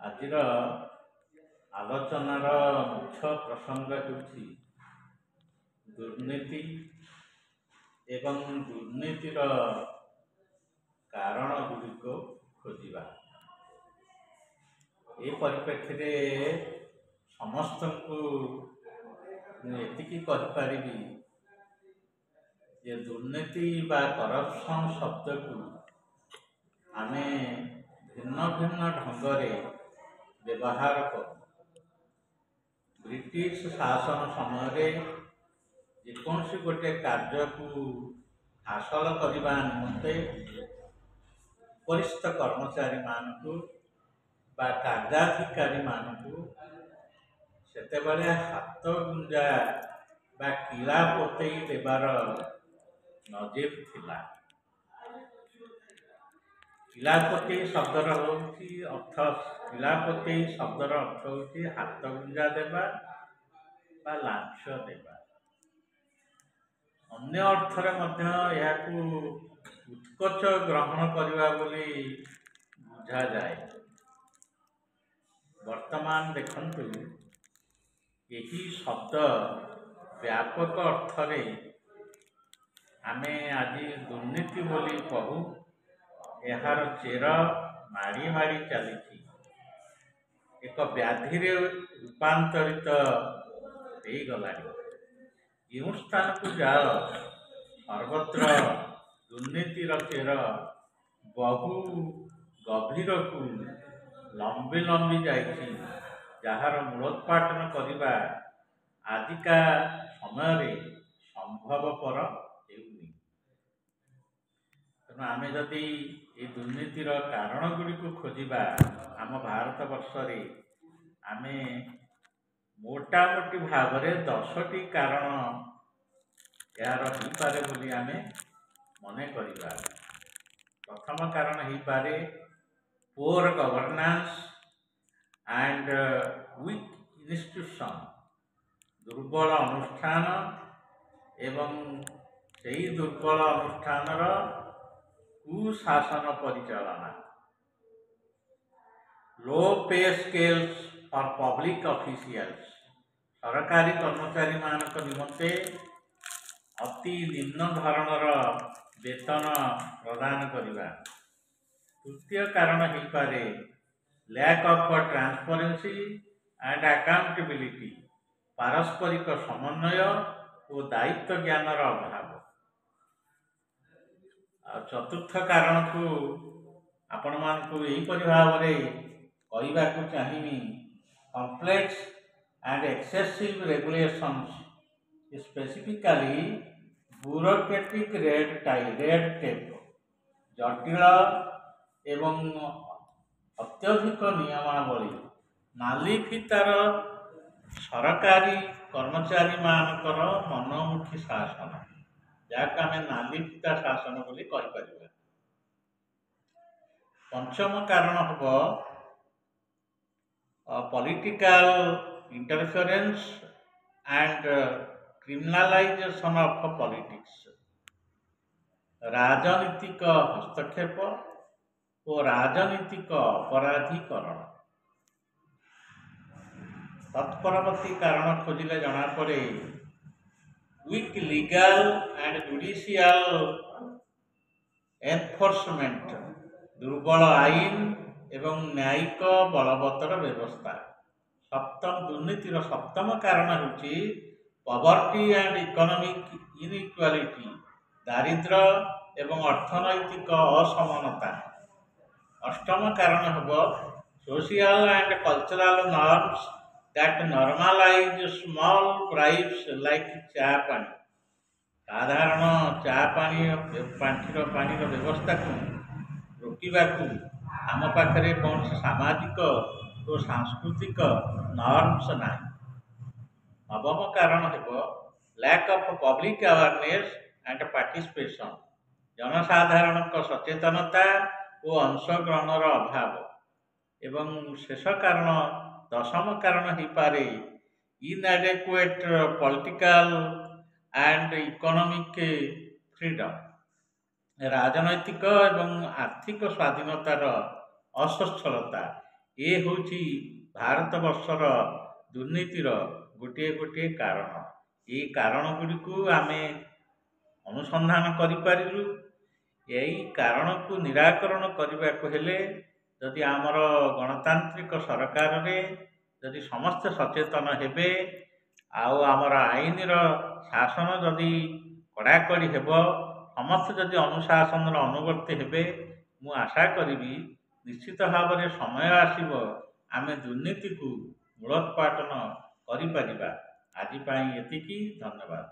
ଆଜିର ଆଲୋଚନାର ମୁଖ୍ୟ ପ୍ରସଙ୍ଗ ହେଉଛି ଦୁର୍ନୀତି ଏବଂ ଦୁର୍ନୀତିର କାରଣ ଗୁଡ଼ିକୁ ଖୋଜିବା। ଏ ପରିପ୍ରେକ୍ଷୀରେ ସମସ୍ତଙ୍କୁ ମୁଁ ଏତିକି କହିପାରିବି ଯେ ଦୁର୍ନୀତି ବା କରପ୍ସନ୍ ଶବ୍ଦକୁ ଆମେ ଭିନ୍ନ ଭିନ୍ନ ଢଙ୍ଗରେ ବ୍ୟବହାର କରୁ। ବ୍ରିଟିଶ ଶାସନ ସମୟରେ ଯେକୌଣସି ଗୋଟିଏ କାର୍ଯ୍ୟକୁ ହାସଲ କରିବା ନିମନ୍ତେ ଉପରିସ୍ଥ କର୍ମଚାରୀମାନଙ୍କୁ ବା କାର୍ଯ୍ୟାଧିକାରୀମାନଙ୍କୁ ସେତେବେଳେ ହାତ ଗୁଞ୍ଜା ବା କିଳା ପୋତେଇ ଦେବାର ନଜିର ଥିଲା। କିଳାପୋତେଇ ଶବ୍ଦର ଅର୍ଥ ହେଉଛି ହାତ ଗୁଞ୍ଜା ଦେବା ବା ଲାଞ୍ଚ ଦେବା। ଅନ୍ୟ ଅର୍ଥରେ ମଧ୍ୟ ଏହାକୁ ଉତ୍କୋଚ ଗ୍ରହଣ କରିବା ବୋଲି ବୁଝାଯାଏ। ବର୍ତ୍ତମାନ ଦେଖନ୍ତୁ, ଏହି ଶବ୍ଦ ବ୍ୟାପକ ଅର୍ଥରେ ଆମେ ଆଜି ଦୁର୍ନୀତି ବୋଲି କହୁ। ଏହାର ଚେର ମାଡ଼ି ମାଡ଼ି ଚାଲିଛି, ଏକ ବ୍ୟାଧିରେ ରୂପାନ୍ତରିତ ହେଇଗଲାଣି। ଯେଉଁ ସ୍ଥାନକୁ ଯାଅ ସର୍ବତ୍ର ଦୁର୍ନୀତିର ଚେର ବହୁ ଗଭୀରକୁ ଲମ୍ବି ଲମ୍ବି ଯାଇଛି, ଯାହାର ମୂଳୋତ୍ପାଟନ କରିବା ଆଜିକା ସମୟରେ ସମ୍ଭବପର ହେଉନି। ତେଣୁ ଆମେ ଯଦି এই ଦୁର୍ନୀତିର କାରଣ ଗୁଡ଼ିକୁ ଖୋଜିବା, ଆମ ଭାରତ ବର୍ଷରେ ଆମେ ମୋଟାମୋଟି ଭାବରେ 10ଟି କାରଣ ଏହାର ହେଇପାରେ ବୋଲି ଆମେ ମନେ କରିବା। ପ୍ରଥମ କାରଣ ହେଇପାରେ poor governance and weak institution, ଦୁର୍ବଳ ଅନୁଷ୍ଠାନ ଏବଂ ସେହି ଦୁର୍ବଳ ଅନୁଷ୍ଠାନର କୁଶାସନ ପରିଚାଳନା। low pay scales for public officials, ସରକାରୀ କର୍ମଚାରୀମାନଙ୍କ ନିମନ୍ତେ ଅତି ନିମ୍ନ ଧରଣର ବେତନ ପ୍ରଦାନ କରିବା। ତୃତୀୟ କାରଣ ହେଇପାରେ lack of transparency and accountability, ପାରସ୍ପରିକ ସମନ୍ୱୟ ଓ ଦାୟିତ୍ୱ ଜ୍ଞାନର ଅଭାବ। ଆଉ ଚତୁର୍ଥ କାରଣକୁ ଆପଣମାନଙ୍କୁ ଏହିପରି ଭାବରେ କହିବାକୁ ଚାହିଁବି, complex and excessive regulations, specifically bureaucratic red tape, ଜଟିଳ ଏବଂ ଅତ୍ୟଧିକ ନିୟମାବଳୀ, ନାଲି ଫିତାର ସରକାରୀ କର୍ମଚାରୀମାନଙ୍କର ମନମୁଖୀ ଶାସନ, ଯାହାକୁ ଆମେ ନାଲି ଫିତା ଶାସନ ବୋଲି କହିପାରିବା। ପଞ୍ଚମ କାରଣ ହେବ political interference and କ୍ରିମିନାଲାଇଜେସନ୍ of politics, ରାଜନୀତିକ ହସ୍ତକ୍ଷେପ ଓ ରାଜନୀତିକ ଅପରାଧୀକରଣ। ତତ୍ପରବର୍ତ୍ତୀ କାରଣ ଖୋଜିଲେ ଜଣାପଡ଼େ weak legal and judicial enforcement, ଦୁର୍ବଳ ଆଇନ ଏବଂ ନ୍ୟାୟିକ ବଳବତ୍ତର ବ୍ୟବସ୍ଥା। ଦୁର୍ନୀତିର ସପ୍ତମ କାରଣ ହେଉଛି ପଭର୍ଟି ଆଣ୍ଡ ଇକୋନୋମିକ୍ ଇନଇକ୍ୱାଲିଟି, ଦାରିଦ୍ର୍ୟ ଏବଂ ଅର୍ଥନୈତିକ ଅସମାନତା। ଅଷ୍ଟମ କାରଣ ହେବ social and cultural norms that normalize small bribes like ଚା ପାଣି। ସାଧାରଣ ଚା ପାଣିର ବ୍ୟବସ୍ଥାକୁ ରୋକିବାକୁ ଆମ ପାଖରେ କୌଣସି ସାମାଜିକ ଓ ସାଂସ୍କୃତିକ ନର୍ମସ୍ ନାହିଁ। ନବମ କାରଣ ହେବ lack of public awareness and participation, ଜନସାଧାରଣଙ୍କ ସଚେତନତା ଓ ଅଂଶଗ୍ରହଣର ଅଭାବ। ଏବଂ ଶେଷ କାରଣ, ଦଶମ କାରଣ ହେଇପାରେ inadequate political and economic freedom, ରାଜନୈତିକ ଏବଂ ଆର୍ଥିକ ସ୍ୱାଧୀନତାର ଅସ୍ୱଚ୍ଛଳତା। ଏ ହେଉଛି ଭାରତବର୍ଷର ଦୁର୍ନୀତିର ଗୋଟିଏ ଗୋଟିଏ କାରଣ। ଏହି କାରଣ ଗୁଡ଼ିକୁ ଆମେ ଅନୁସନ୍ଧାନ କରିପାରିଲୁ। ଏହି କାରଣକୁ ନିରାକରଣ କରିବାକୁ ହେଲେ ଯଦି ଆମର ଗଣତାନ୍ତ୍ରିକ ସରକାରରେ ଯଦି ସମସ୍ତେ ସଚେତନ ହେବେ, ଆଉ ଆମର ଆଇନର ଶାସନ ଯଦି କଡ଼ାକଡ଼ି ହେବ, ସମସ୍ତେ ଯଦି ଅନୁଶାସନର ଅନୁବର୍ତ୍ତୀ ହେବେ, ମୁଁ ଆଶା କରିବି ନିଶ୍ଚିତ ଭାବରେ ସମୟ ଆସିବ ଆମେ ଦୁର୍ନୀତିକୁ ମୂଳୋତ୍ପାଟନ କରିପାରିବା। ଆଜି ପାଇଁ ଏତିକି, ଧନ୍ୟବାଦ।